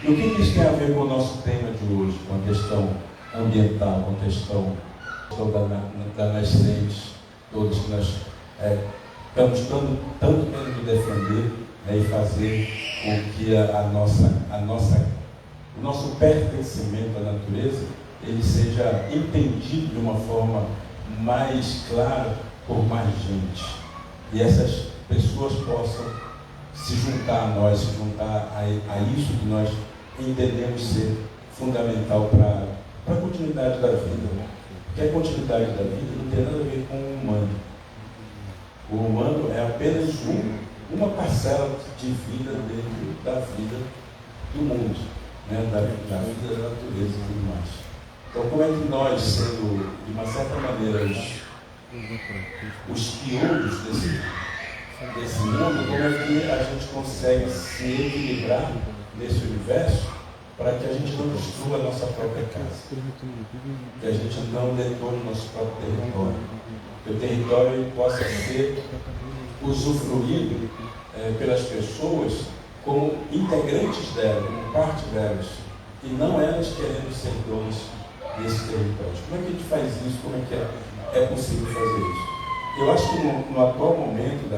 E o que isso tem a ver com o nosso tema de hoje, com a questão ambiental, com a questão da nascente, todos que nós estamos tanto querendo defender, né, e fazer com que o nosso pertencimento à natureza ele seja entendido de uma forma mais clara por mais gente. E essas pessoas possam se juntar a nós, se juntar a isso que nós entendemos ser fundamental para a continuidade da vida. Né? Porque a continuidade da vida não tem nada a ver com o humano. O humano é apenas uma parcela de vida dentro da vida do mundo, né? da vida da natureza e tudo mais. Então, como é que nós, sendo de uma certa maneira os piolhos desse mundo, como é que a gente consegue se equilibrar nesse universo para que a gente não destrua a nossa própria casa, que a gente não detone o nosso próprio território, que o território ele possa ser usufruído pelas pessoas como integrantes dela, como parte delas, e não elas querendo ser donas desse território. Como é que a gente faz isso? Como é que é possível fazer isso? Eu acho que no atual momento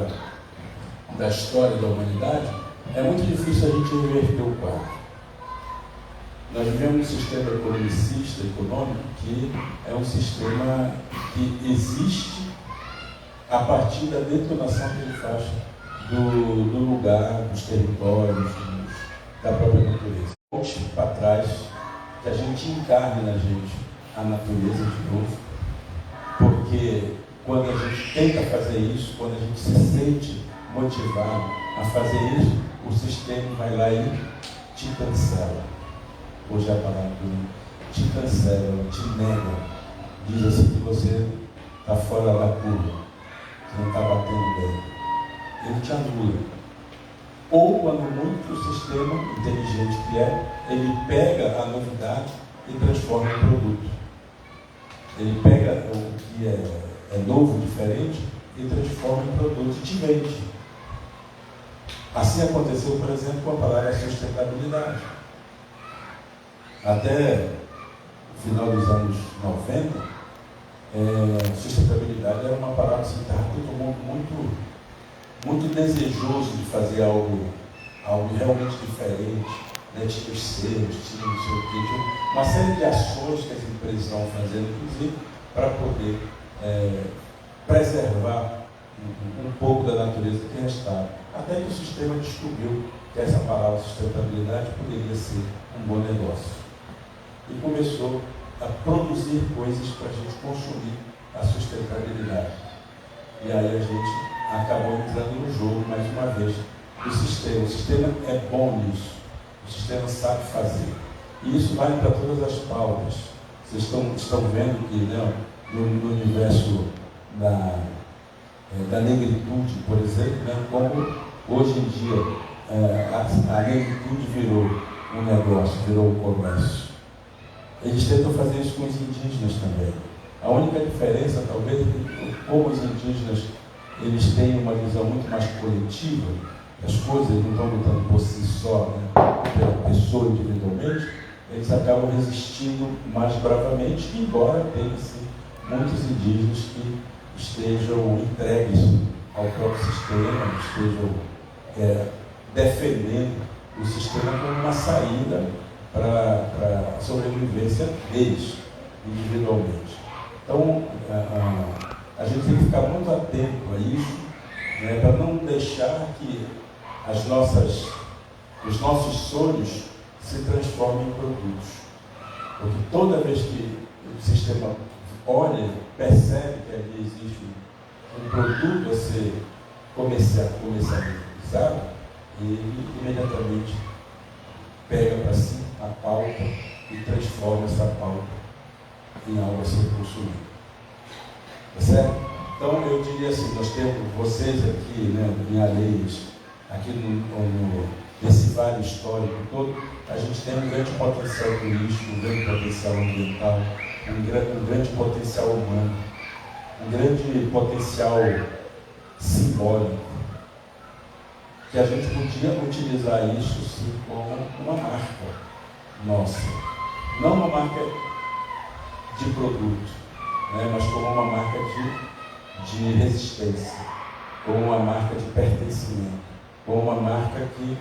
da história da humanidade, é muito difícil a gente reverter o quadro. Nós vivemos um sistema economicista, econômico, que é um sistema que existe a partir da detonação que ele faz do lugar, dos territórios, da própria natureza. Volte para trás, que a gente encarne na gente a natureza de novo, porque quando a gente tenta fazer isso, quando a gente se sente motivado a fazer isso, o sistema vai lá e te cancela. Hoje a palavra te cancela, te nega, diz assim que você está fora da curva, você não está batendo bem. Ele te anula. ou quando muito o sistema inteligente que ele pega a novidade e transforma em produto. Ele pega o que é novo, diferente, e transforma em produto e te vende. Assim aconteceu, por exemplo, com a palavra sustentabilidade. Até o final dos anos 90, sustentabilidade era uma palavra que estava todo mundo muito desejoso de fazer algo realmente diferente, né? Tinha os selos, tinha não sei o quê, tinha uma série de ações que as empresas estão fazendo, inclusive, para poder preservar um pouco da natureza que restava. Até que o sistema descobriu que essa palavra sustentabilidade poderia ser um bom negócio. E começou a produzir coisas para a gente consumir a sustentabilidade. E aí a gente acabou entrando no jogo mais uma vez do sistema. O sistema é bom nisso. O sistema sabe fazer. E isso vale para todas as pautas. Vocês estão vendo que, né, no universo da negritude, por exemplo, né, como hoje em dia a negritude virou um negócio, virou um comércio. Eles tentam fazer isso com os indígenas também. A única diferença, talvez, é que como os indígenas eles têm uma visão muito mais coletiva, as coisas não estão lutando por si só, né, pela pessoa individualmente, eles acabam resistindo mais bravamente, embora tenha sim, muitos indígenas que estejam entregues ao próprio sistema, estejam defendendo o sistema como uma saída para a sobrevivência deles, individualmente. Então, a gente tem que ficar muito atento a isso, né, para não deixar que os nossos sonhos se transformem em produtos. Porque toda vez que o sistema olha, percebe que ali existe um produto a ser comercializado, ele imediatamente pega para si a pauta e transforma essa pauta em algo a ser consumido. Tá certo? Então eu diria assim, nós temos vocês aqui, né, em Areias, aqui nesse vale histórico todo, a gente tem um grande potencial turístico, um grande potencial ambiental, um grande potencial humano, um grande potencial simbólico, que a gente podia utilizar isso sim como uma marca nossa, não uma marca de produto, né, mas como uma marca de resistência, como uma marca de pertencimento, como uma marca que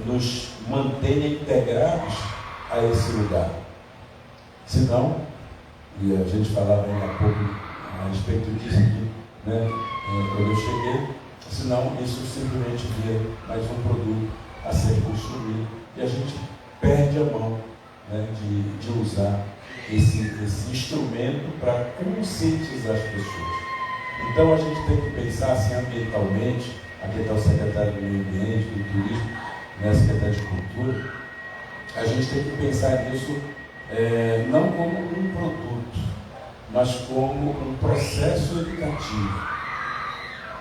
nos mantenha integrados a esse lugar. Senão, e a gente falava ainda há pouco a respeito disso aqui, né, quando eu cheguei, senão isso simplesmente vira mais um produto a ser consumido e a gente perde a mão, né, de usar esse instrumento para conscientizar as pessoas. Então a gente tem que pensar assim ambientalmente. Aqui está o secretário do Meio Ambiente, do Turismo, né, secretário de Cultura. A gente tem que pensar nisso não como um produto, mas como um processo educativo.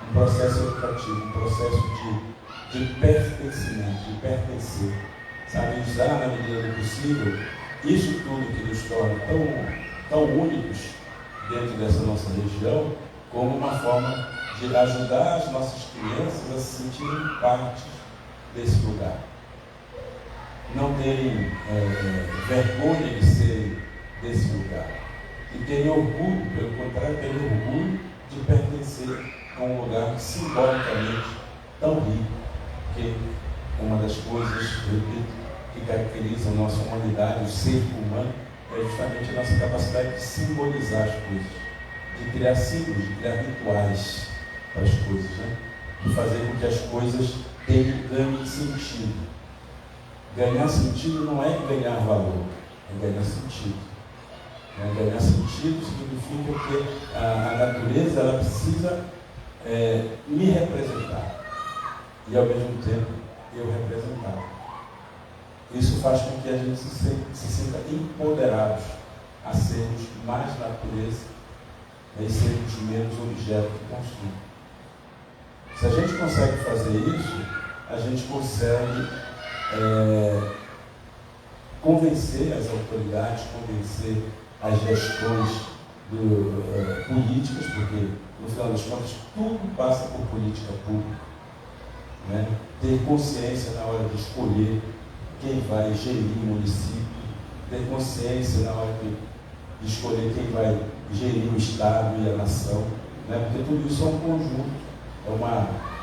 Um processo educativo, um processo de pertencimento, de pertencer. Sabe, usar na medida do possível isso tudo que nos torna tão únicos dentro dessa nossa região, como uma forma de ajudar as nossas crianças a se sentirem parte desse lugar. Não terem vergonha de serem desse lugar. E terem orgulho, pelo contrário, terem orgulho de pertencer a um lugar simbolicamente tão rico, que uma das coisas, repito, que caracteriza a nossa humanidade, o ser humano, é justamente a nossa capacidade de simbolizar as coisas, de criar símbolos, de criar rituais para as coisas, né? De fazer com que as coisas ganhem sentido. Ganhar sentido não é ganhar valor, é ganhar sentido. Ganhar sentido significa que a natureza ela precisa me representar e ao mesmo tempo eu representar. Isso faz com que a gente se sinta empoderados a sermos mais natureza e sermos menos objeto de consumo. Se a gente consegue fazer isso, a gente consegue convencer as autoridades, convencer as gestões políticas, porque no final das contas tudo passa por política pública, né? Ter consciência na hora de escolher quem vai gerir o município, ter consciência na hora de escolher quem vai gerir o Estado e a nação, né? Porque tudo isso é um conjunto,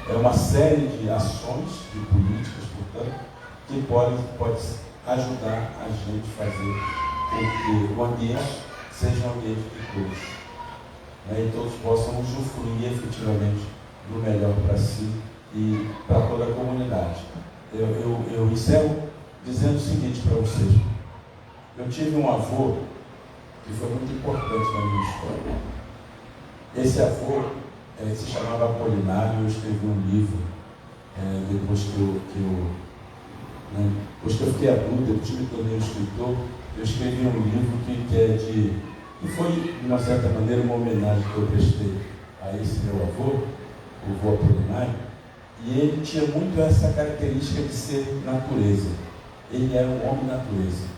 é uma série de ações, de políticas, portanto, que pode ajudar a gente a fazer com que o ambiente seja um ambiente de todos, né? E todos possam usufruir efetivamente do melhor para si e para toda a comunidade. Eu encerro dizendo o seguinte para vocês. Eu tive um avô que foi muito importante na minha história. Esse avô se chamava Apolinário. Eu escrevi um livro depois que eu fiquei adulto, depois que me tornei escritor. Eu escrevi um livro que foi, de uma certa maneira, uma homenagem que eu prestei a esse meu avô, o avô Apolinário, e ele tinha muito essa característica de ser natureza. Ele era um homem natureza.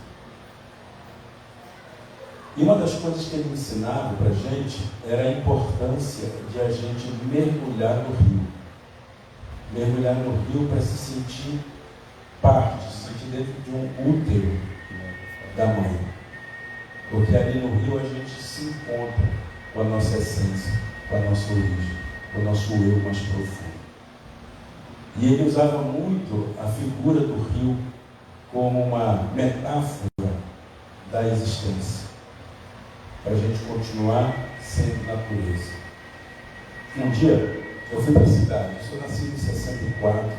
E uma das coisas que ele ensinava para a gente era a importância de a gente mergulhar no rio. Mergulhar no rio para se sentir parte, se sentir dentro de um útero da mãe. Porque ali no rio a gente se encontra com a nossa essência, com a nossa origem, com o nosso eu mais profundo. E ele usava muito a figura do rio como uma metáfora da existência, para a gente continuar sendo natureza. Um dia, eu fui para a cidade, eu sou nascido em 64,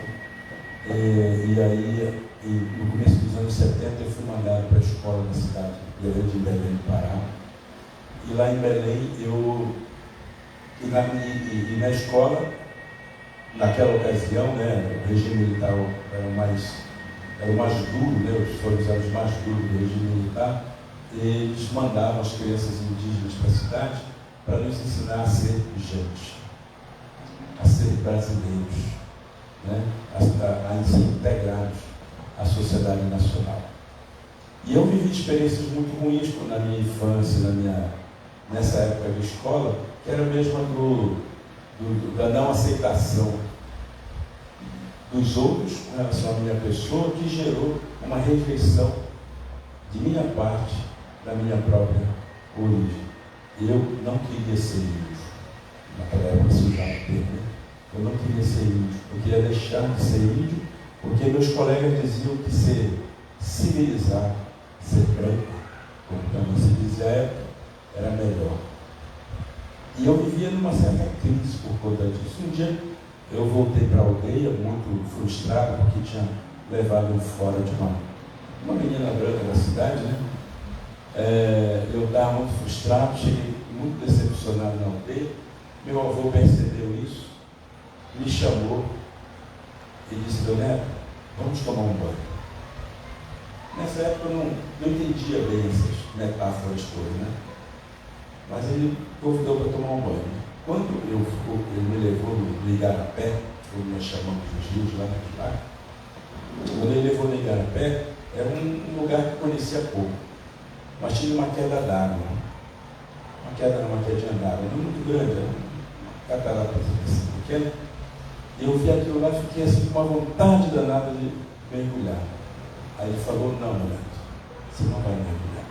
e aí, no começo dos anos 70, eu fui mandado para a escola da cidade de Belém do Pará. E lá em Belém, na escola, naquela ocasião, né, o regime militar era o mais duro, né, foram os anos mais duros do regime militar. Eles mandavam as crianças indígenas para a cidade para nos ensinar a ser gente, a ser brasileiros, né, a ser integrados à sociedade nacional. E eu vivi experiências muito ruins na minha infância, nessa época de escola, que era mesmo da não aceitação dos outros com relação à minha pessoa, que gerou uma rejeição de minha parte, da minha própria origem. Eu não queria ser índio. Naquela época se usava o termo. Eu não queria ser índio. Eu queria deixar de ser índio, porque meus colegas diziam que ser civilizado, ser branco, como também se dizia à época, era melhor. E eu vivia numa certa crise por conta disso. Um dia eu voltei para a aldeia muito frustrado, porque tinha levado fora de uma menina branca da cidade, né? Eu estava muito frustrado, cheguei muito decepcionado na aldeia. Meu avô percebeu isso, me chamou e disse: Leonardo, vamos tomar um banho. Nessa época eu não entendia bem essas metáforas todas, né? Mas ele convidou para tomar um banho. Quando ele me levou no Igarapé, como nós chamamos os rios lá naquele lar, quando ele levou no Igarapé, era um lugar que eu conhecia pouco, mas tinha uma queda d'água, uma quedinha d'água, não muito grande, era uma catarata assim, pequena. E eu vi aquilo lá e fiquei assim com uma vontade danada de mergulhar. Aí ele falou: não, Renato, você não vai mergulhar.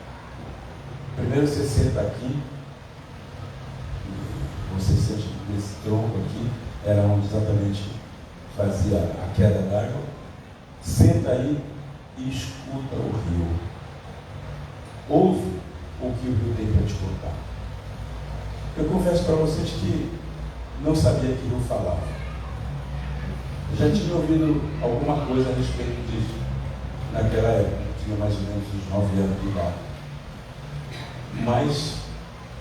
Primeiro você senta aqui, você sente nesse tronco aqui, era onde exatamente fazia a queda d'água. Senta aí e escuta o rio. Ouve o que o rio tem para te contar. Eu confesso para vocês que não sabia que rio falava. Eu já tinha ouvido alguma coisa a respeito disso naquela época, tinha mais ou menos uns 9 anos de idade. Mas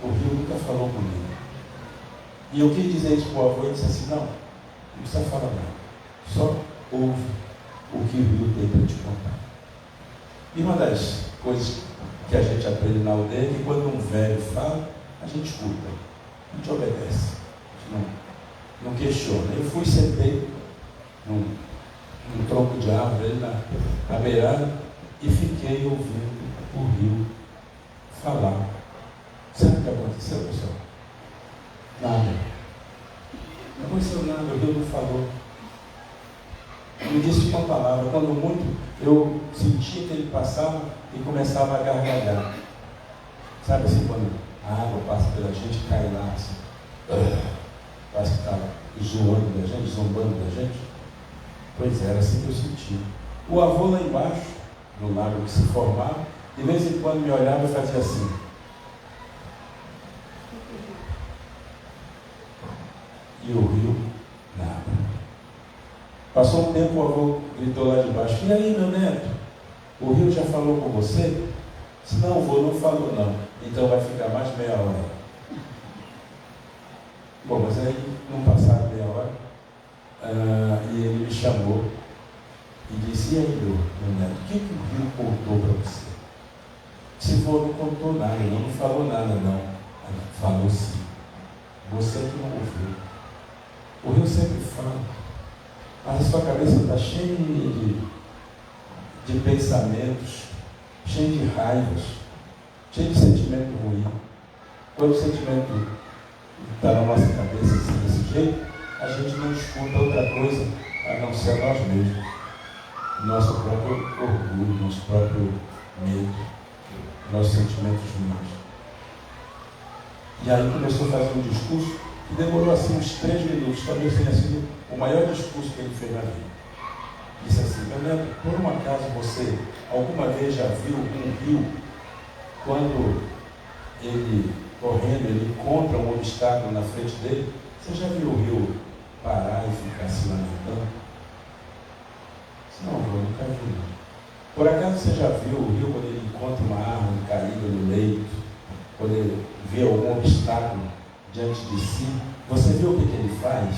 o rio nunca falou comigo. E eu quis dizer isso para o avô e disse assim: não precisa falar nada, só ouve o que o rio tem para te contar. E uma das coisas que a gente aprende na aldeia é que quando um velho fala, a gente escuta, a gente obedece, a gente não questiona. Eu fui, sentei tronco de árvore ali na beirada e fiquei ouvindo o rio falar. Sabe o que aconteceu, pessoal? Nada. Não aconteceu nada, o rio não falou. Me disse uma palavra. Quando muito, eu sentia que ele passava e começava a gargalhar. Sabe assim, quando a água passa pela gente, cai lá assim. Parece que está zoando da gente, zombando da gente. Pois era assim que eu sentia. O avô lá embaixo, no lago que se formava, de vez em quando me olhava e fazia assim. E o rio, nada. Passou um tempo, o avô gritou lá de baixo: e aí, meu neto? O rio já falou com você? Se não, o avô não falou não. Então vai ficar mais meia hora. Bom, mas aí não passaram meia hora. E ele me chamou e disse: e aí, meu neto, o que o rio contou para você? Se for, não contou nada, não falou nada não. Falou sim. Você que não ouviu. O rio sempre fala, mas a sua cabeça está cheia de pensamentos, cheia de raivas, cheia de sentimento ruim. Quando o sentimento está na nossa cabeça assim, desse jeito, a gente não escuta outra coisa a não ser nós mesmos. Nosso próprio orgulho, nosso próprio medo, nossos sentimentos ruins. E aí começou a fazer um discurso que demorou assim uns 3 minutos, talvez tenha sido o maior discurso que ele fez na vida. Disse assim: meu neto, por um acaso você alguma vez já viu um rio, quando ele, correndo, ele encontra um obstáculo na frente dele? Você já viu o rio parar e ficar se lamentando? Não, eu nunca vi. Por acaso você já viu o rio quando ele encontra uma árvore caída no leito, quando ele vê algum obstáculo diante de si? Você viu o que ele faz?